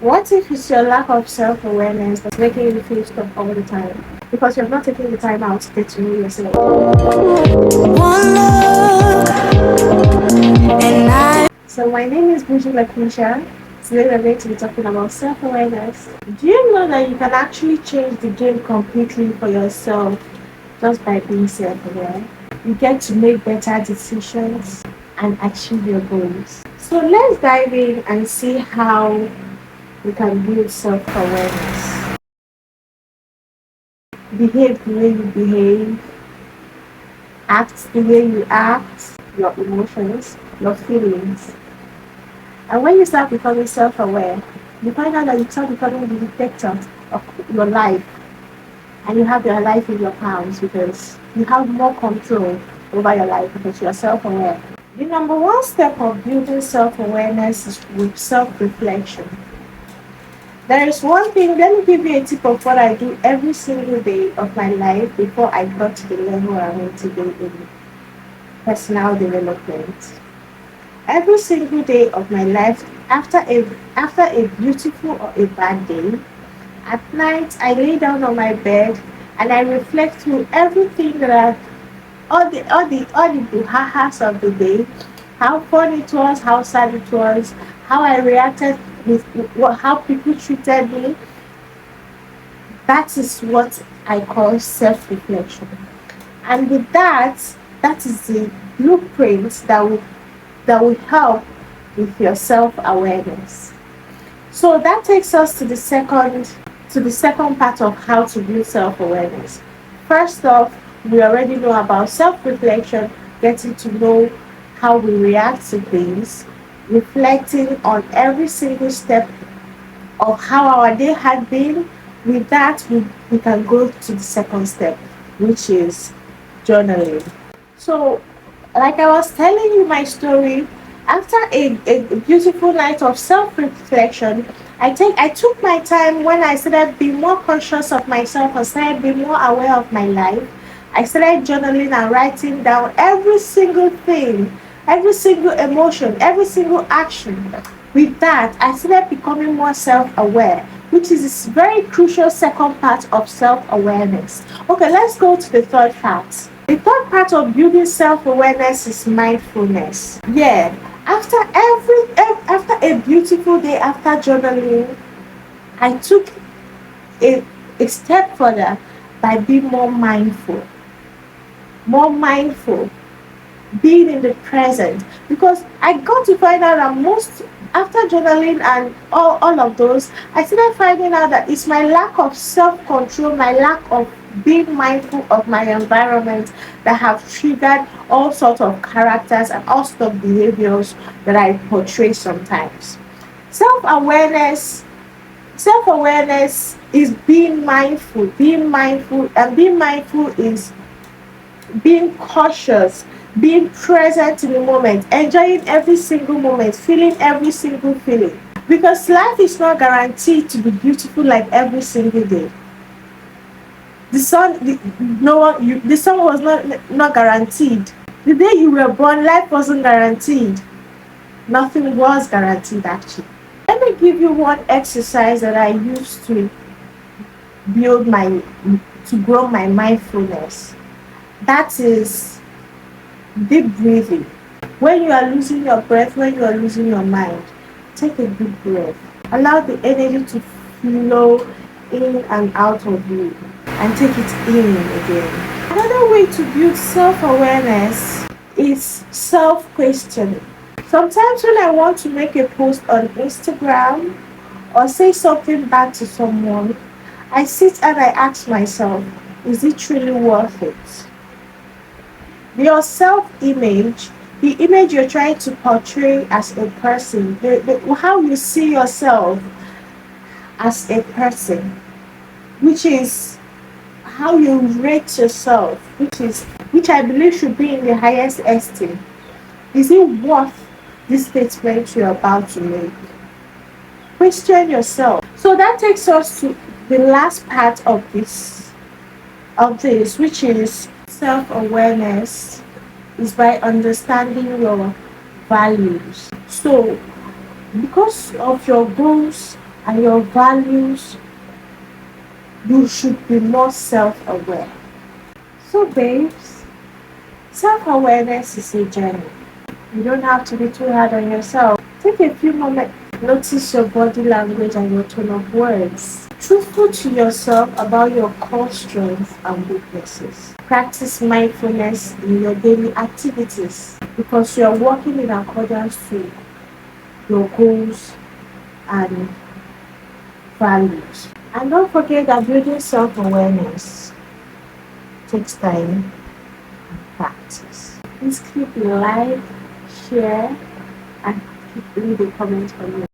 What if it's your lack of self-awareness that's making you feel stuck all the time? Because you're not taking the time out to get to know yourself. One look and So my name is Buju Lakeisha. Today we're going to be talking about self-awareness. Do you know that you can actually change the game completely for yourself just by being self-aware? You get to make better decisions and achieve your goals. So let's dive in and see how we can build self-awareness. Behave the way you behave, act the way you act, your emotions, your feelings. And when you start becoming self-aware, you find out that you start becoming the detector of your life, and you have your life in your palms because you have more control over your life because you are self-aware. The number one step of building self-awareness is with self-reflection. There is one thing, let me give you a tip of what I do every single day of my life before I got to the level I want to be in personal development. Every single day of my life, after a beautiful or a bad day, at night I lay down on my bed and I reflect through everything that all the buhahas of the day, how fun it was, how sad it was, how I reacted with how people treated me. That is what I call self-reflection. And with that, that is the blueprint that will help with your self-awareness. So that takes us to the second part of how to build self-awareness. First off, we already know about self-reflection, getting to know how we react to things, reflecting on every single step of how our day had been. With that, we can go to the second step, which is journaling. So, like I was telling you my story, after a beautiful night of self-reflection, I took my time when I started being more conscious of myself and started being more aware of my life. I started journaling and writing down every single thing, every single emotion, every single action. With that, I started becoming more self-aware, which is this very crucial second part of self-awareness. Okay, let's go to the third part. The third part of building self-awareness is mindfulness. Yeah, after a beautiful day after journaling, I took a, a step further by being more mindful, being in the present, because I got to find out that most after journaling and all of those, I started finding out that it's my lack of self-control, my lack of being mindful of my environment that have triggered all sorts of characters and all sorts of behaviors that I portray sometimes. Self-awareness self-awareness is being mindful is being cautious, being present in the moment, enjoying every single moment, feeling every single feeling. Because life is not guaranteed to be beautiful like every single day. The sun, the, no one, the sun was not guaranteed. The day you were born, life wasn't guaranteed. Nothing was guaranteed actually. Let me give you one exercise that I use build my to grow my mindfulness. That is deep breathing. When you are losing your breath, when you are losing your mind, take a deep breath. Allow the energy to flow in and out of you and take it in again. Another way to build self-awareness is self-questioning. Sometimes when I want to make a post on Instagram or say something bad to someone, I sit and I ask myself, is it truly worth it? Your self-image, the image you're trying to portray as a person, how you see yourself as a person, which is how you rate yourself, which I believe should be in the highest esteem. Is it worth this statement you're about to make? Question yourself. So that takes us to the last part of this, which is self-awareness is by understanding your values. So because of your goals, and your values, you should be more self-aware. So babes, self-awareness is a journey. You don't have to be too hard on yourself. Take a few moments, notice your body language and your tone of words. Truthful to yourself about your core strengths and weaknesses. Practice mindfulness in your daily activities because you are working in accordance to your goals and values. And don't forget that building self-awareness takes time and practice. Please keep like, share, and keep leaving comments for me.